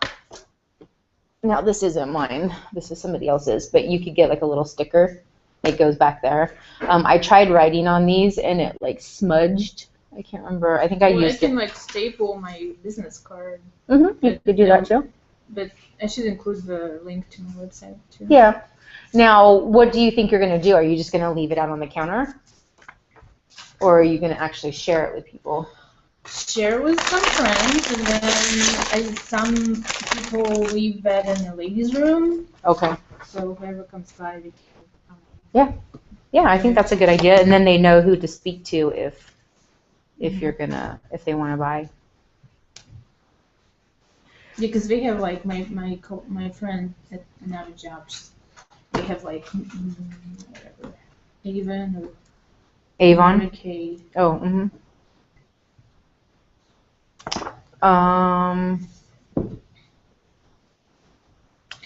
Now this isn't mine. This is somebody else's, but you could get like a little sticker. It goes back there. I tried writing on these and it like smudged. I can't remember. I think I used can it. like staple my business card, You could do that too. but I should include the link to my website too. Yeah. Now, what do you think you're going to do? Are you just going to leave it out on the counter? Or are you going to actually share it with people? Share with some friends, and then some people leave that in the ladies' room, Okay. so whoever comes by, they can. Yeah, I think that's a good idea. And then they know who to speak to if they want to buy. Yeah, because they have like my friend at another job. They have like whatever, Avon or Avon? Medicaid. Oh, mm-hmm.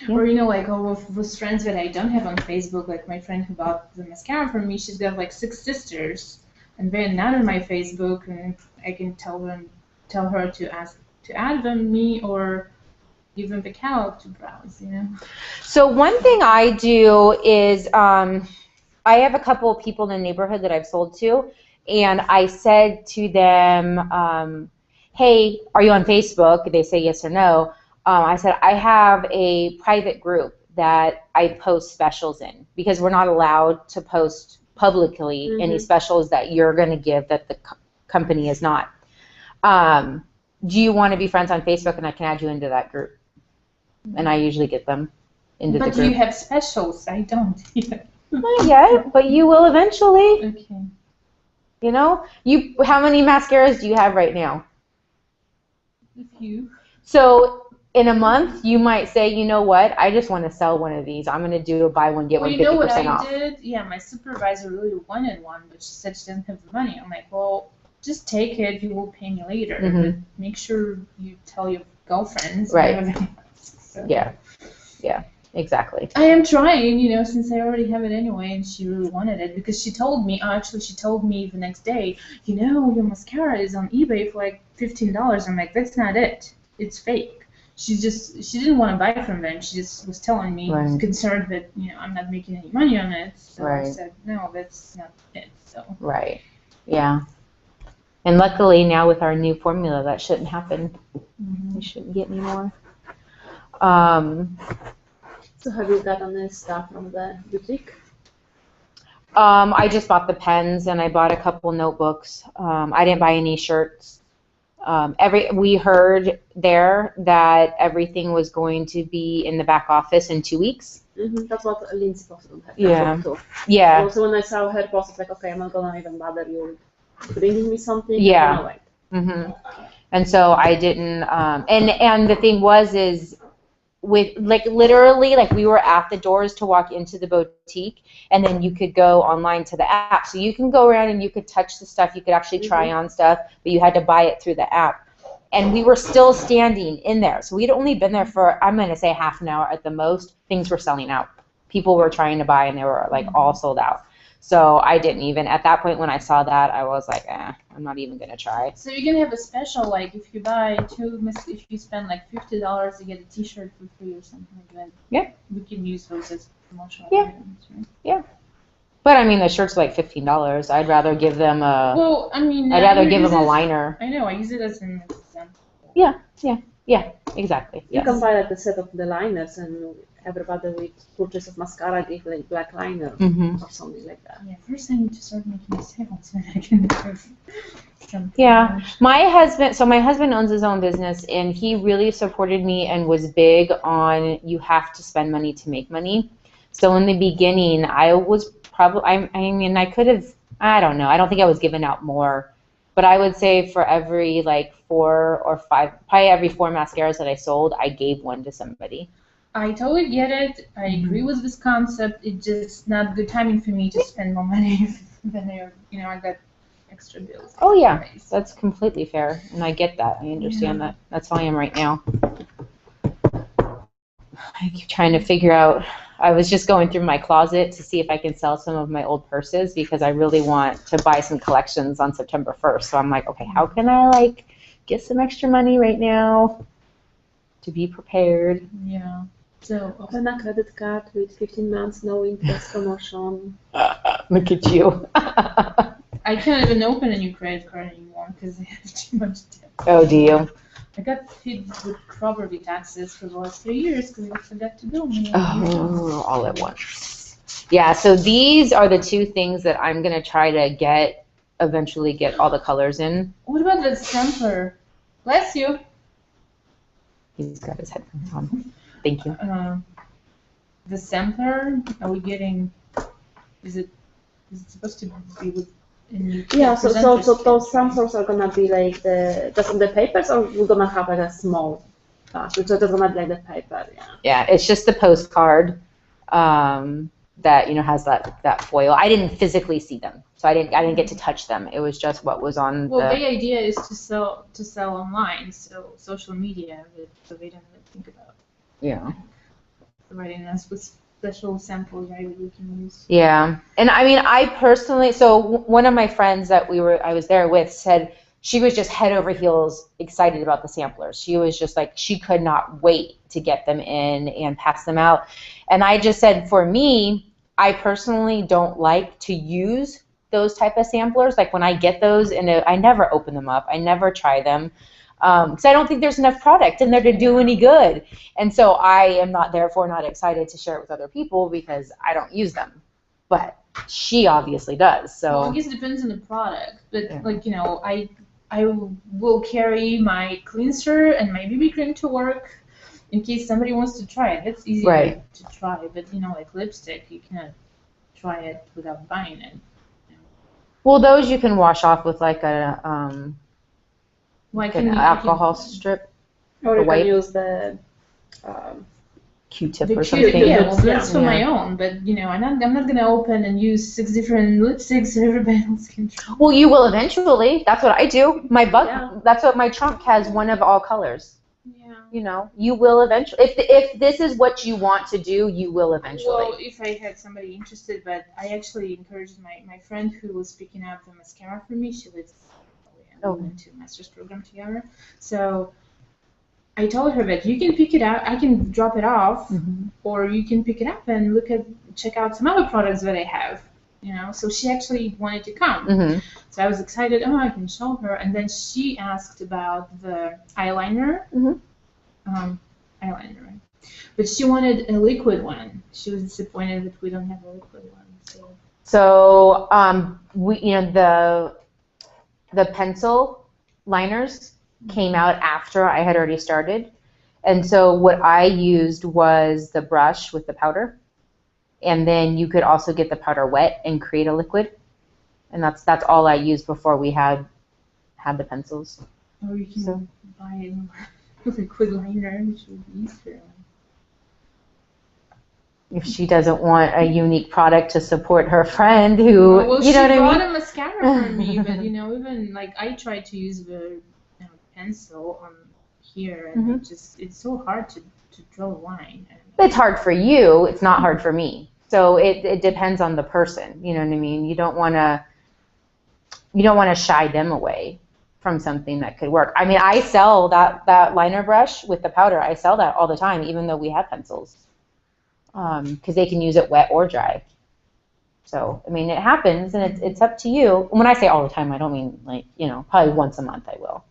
Or like all of those friends that I don't have on Facebook, like my friend who bought the mascara from me, she's got like 6 sisters, and they're not on my Facebook, and I can tell her to add them me or give them the catalog to browse, So one thing I do is I have a couple of people in the neighborhood that I've sold to, and I said to them, hey, are you on Facebook? They say yes or no. I said, I have a private group that I post specials in because we're not allowed to post publicly any specials that you're going to give that the company is not. Do you want to be friends on Facebook and I can add you into that group? And I usually get them into the group. But you have specials. I don't. Not yet, but you will eventually. Okay. How many mascaras do you have right now? A few. So in a month, you might say, you know what? I just want to sell one of these. I'm going to do a buy one, get one 50% what I off. did? Yeah, my supervisor really wanted one, but she said she doesn't have the money. I'm like, well, just take it. You will pay me later. But make sure you tell your girlfriends. Right. So. Yeah, exactly. I am trying, since I already have it anyway, and she really wanted it because she told me the next day, your mascara is on eBay for like $15. I'm like, that's not it. It's fake. She didn't want to buy from them. She just was telling me, concerned that, I'm not making any money on it. So I said, no, that's not it. So. Right. Yeah. And luckily now with our new formula, that shouldn't happen. We shouldn't get any more. So have you got any stuff from the boutique? I just bought the pens and I bought a couple notebooks. I didn't buy any shirts. We heard there that everything was going to be in the back office in 2 weeks. That's what Lindsay posted on her Yeah. Facebook too. Yeah. So when I saw her post, it's like, okay, I'm not gonna even bother you bringing me something. Yeah. I'm gonna wait. And so I didn't. And the thing is with like literally like we were at the doors to walk into the boutique, and then you could go online to the app. So you can go around and you could touch the stuff. You could actually try on stuff, but you had to buy it through the app. And we were still standing in there. So we'd only been there for, I'm going to say half an hour at the most. Things were selling out. People were trying to buy and they were like all sold out. So I didn't even, at that point when I saw that, I was like, I'm not even going to try. So you can have a special, like if you buy if you spend like $50, you get a t-shirt for free or something like that. Yeah. We can use those as promotional items, right? Yeah. But I mean, the shirt's like $15. I'd rather give them a, Well, I mean, I'd rather give them a liner. I know, I use it as an example. Yeah, exactly. You can buy like the set of the liners, and everybody with purchase of mascara give like black liner or something like that. Yeah, first I need to start making sales, then I can do something. Yeah, my husband owns his own business, and he really supported me and was big on you have to spend money to make money. So in the beginning, I was probably, I mean, I could have, I don't know, I don't think I was giving out more, but I would say for every like 4 or 5, probably every 4 mascaras that I sold, I gave one to somebody. I totally get it. I agree with this concept. It's just not good timing for me to spend more money than I got extra bills. Oh yeah, that's completely fair, and I get that. I understand that. That's how I am right now. I keep trying to figure out. I was just going through my closet to see if I can sell some of my old purses because I really want to buy some collections on September 1st. So I'm like, okay, how can I like get some extra money right now to be prepared? Yeah. So Open a credit card with 15 months no interest promotion. Look at you. I can't even open a new credit card anymore because I have too much debt. Oh, do you? I got hit with property taxes for the last 3 years because I forgot to bill me. Oh, all at once. Yeah, so these are the 2 things that I'm going to try to eventually get all the colors in. What about the sampler? Bless you. He's got his headphones on. Thank you. The sampler, are we getting, is it supposed to be with Yeah, so those samples are gonna be like just on the papers, or we're gonna have like a small batch, so it's gonna be like the paper, Yeah, it's just the postcard that has that foil. I didn't physically see them, so I didn't get to touch them. It was just what was on. Well, the idea is to sell online, so social media, so they don't really think about. Yeah. Providing us with special samples, right, that we can use. Yeah, and I mean, I personally, so one of my friends that I was there with said she was just head over heels excited about the samplers. She was just like, she could not wait to get them in and pass them out. And I just said, for me, I personally don't like to use those type of samplers. Like when I get those, and I never open them up. I never try them. Because I don't think there's enough product in there to do any good. And so I am therefore not excited to share it with other people because I don't use them. But she obviously does. So well, I guess it depends on the product. But like, I will carry my cleanser and my BB cream to work in case somebody wants to try it. It's easy to try. But like lipstick, you cannot try it without buying it. Well, those you can wash off with like a an alcohol strip. Or you can use the Q-tip or something. Yeah, well, that's for my own, but I'm not gonna open and use 6 different lipsticks so everybody else can try. Well, you will eventually. That's what I do. That's what my trunk has, one of all colors. Yeah. You will eventually. If this is what you want to do, you will eventually. Well, if I had somebody interested, but I actually encouraged my friend who was picking out the mascara for me. She lives. We went to a master's program together. So I told her that you can pick it out. I can drop it off, or you can pick it up and check out some other products that I have. So she actually wanted to come. So I was excited. Oh, I can show her. And then she asked about the eyeliner. Eyeliner, right? But she wanted a liquid one. She was disappointed that we don't have a liquid one. So we, the pencil liners came out after I had already started. And so what I used was the brush with the powder. And then you could also get the powder wet and create a liquid. And that's all I used before we had the pencils. Or you can buy a liquid liner, which would be easier. If she doesn't want a Younique product to support her friend who, well, you know what I mean? She bought a mascara for me, but even like I tried to use the pencil on here, and it's so hard to draw a line. It's hard for you. It's not hard for me. So it depends on the person. You know what I mean? You don't want to shy them away from something that could work. I mean, I sell that liner brush with the powder. I sell that all the time, even though we have pencils. Because they can use it wet or dry. So, I mean, it happens, and it's up to you. When I say all the time, I don't mean like, probably once a month I will.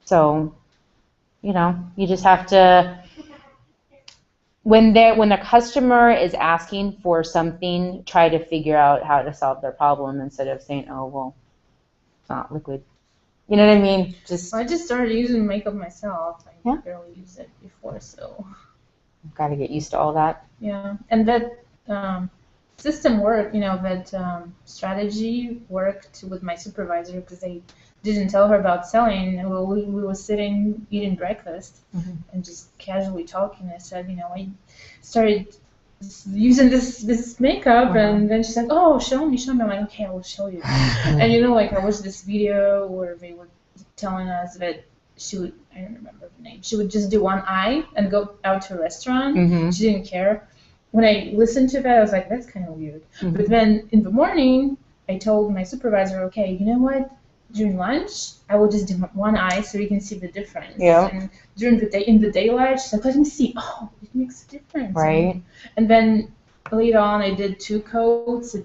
So, you just have to, when the customer is asking for something, try to figure out how to solve their problem instead of saying, oh, well, it's not liquid. You know what I mean? I just started using makeup myself. I barely used it before, so. I've got to get used to all that. Yeah, and that system worked, that strategy worked with my supervisor because I didn't tell her about selling. We were sitting eating breakfast and just casually talking. I said, I started using this makeup, and then she's like, oh, show me. I'm like, okay, I will show you. And I watched this video where they were telling us that she would, I don't remember the name, she would just do one eye and go out to a restaurant. She didn't care. When I listened to that, I was like, that's kind of weird. But then in the morning, I told my supervisor, okay, you know what? During lunch, I will just do one eye so you can see the difference. Yeah. And during the day, in the daylight, she's like, let me see. Oh, it makes a difference. Right. And then later on, I did 2 coats. It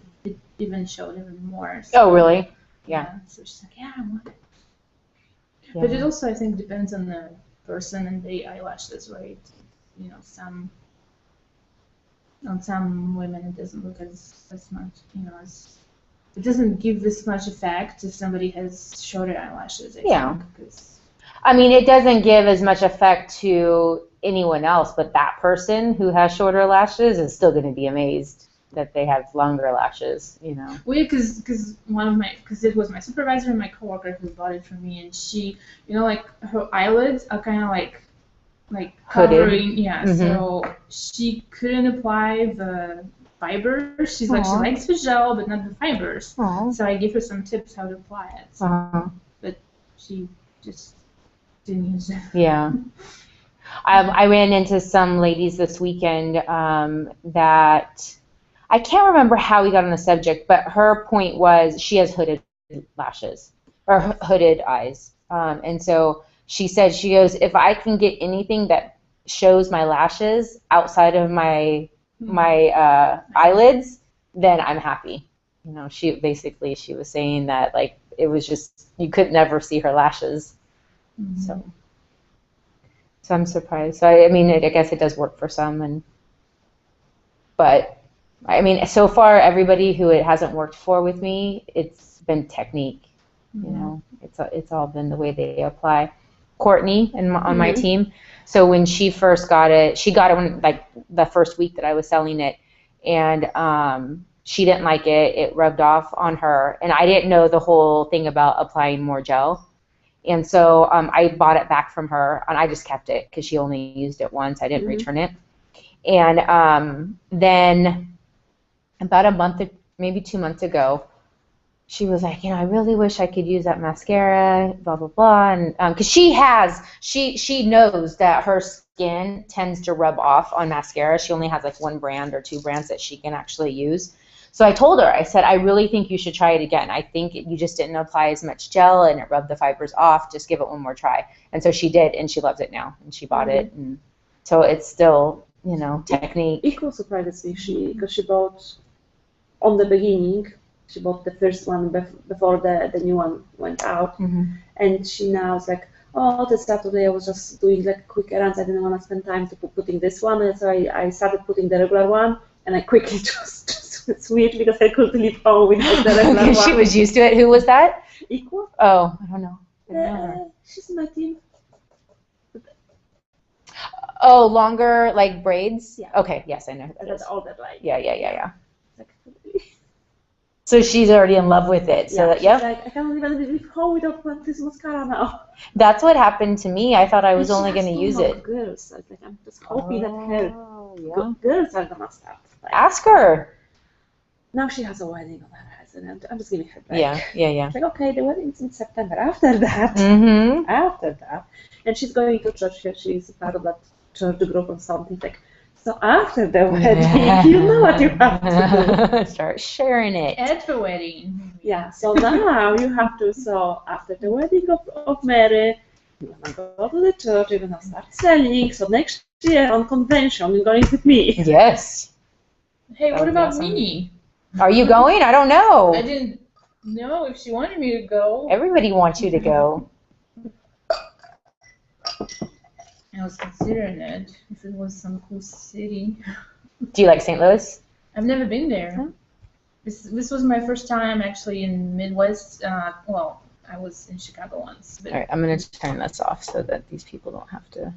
even showed even more. So, oh, really? Yeah. So she's like, yeah, I want it. Yeah. But it also, I think, depends on the person and the eyelashes, right? On some women, it doesn't look as much, it doesn't give this much effect if somebody has shorter eyelashes, I think. I mean, it doesn't give as much effect to anyone else, but that person who has shorter lashes is still going to be amazed that they have longer lashes, Well, because it was my supervisor and my coworker who bought it for me, and she, like her eyelids are kind of like covering, so she couldn't apply the fibers. She's like, she likes the gel, but not the fibers. So I gave her some tips how to apply it. So, but she just didn't use it. Yeah. I ran into some ladies this weekend that I can't remember how we got on the subject, but her point was she has hooded lashes or hooded eyes, and so she said, she goes, if I can get anything that shows my lashes outside of my eyelids, then I'm happy. She was saying that like it was just you could never see her lashes. So I'm surprised. So I mean, I guess it does work for some, but I mean, so far everybody who it hasn't worked for with me, it's been technique. It's all been the way they apply. Courtney on my team. So when she first got it, she got it when like the first week that I was selling it, and she didn't like it. It rubbed off on her, and I didn't know the whole thing about applying more gel. And so I bought it back from her, and I just kept it because she only used it once. I didn't return it. And then about a month, maybe 2 months ago, she was like, I really wish I could use that mascara, blah, blah, blah. And because she knows that her skin tends to rub off on mascara. She only has like 1 brand or 2 brands that she can actually use. So I told her, I said, I really think you should try it again. I think you just didn't apply as much gel and it rubbed the fibers off. Just give it one more try. And so she did, and she loves it now. And she bought it. And so it's still, technique. Equal surprises me, because she bought, on the beginning, she bought the first one before the new one went out. And she now is like, oh, this Saturday I was just doing like quick errands. I didn't want to spend time to putting this one, and so I started putting the regular one, and I quickly just switched because I couldn't leave home without the regular one. She was used to it. Who was that? Equal? Oh, I don't know. I don't know her. She's in my team. Oh, longer like braids? Yeah. Okay, yes, I know who that That's is. all that like. Yeah. Like, So she's already in love with it. So yeah, that, yep. like, I can't even leave home without putting this mascara now. That's what happened to me. I thought I was And she only has going to so use much it. Girls, so it's like I'm just hoping that her yeah. girls are gonna start. Like, Ask her. now she has a wedding on her hands, and I'm just giving her back. Yeah. It's like, okay, the wedding's in September. After that, and she's going to church here. She's part of that church group or something. Like, so after the wedding, you know what you have to do. Start sharing it. At the wedding. Yeah, so now you have to, so after the wedding of Mary, you're gonna go to the church, you're gonna start selling, so next year on convention, you're going with me. Yes. Hey, That what would be about awesome. me? Are you going? I don't know. I didn't know if she wanted me to go. Everybody wants you to go. I was considering it, if it was some cool city. Do you like St. Louis? I've never been there. Huh? This was my first time actually in Midwest. Well, I was in Chicago once. But All right, I'm going to turn this off so that these people don't have to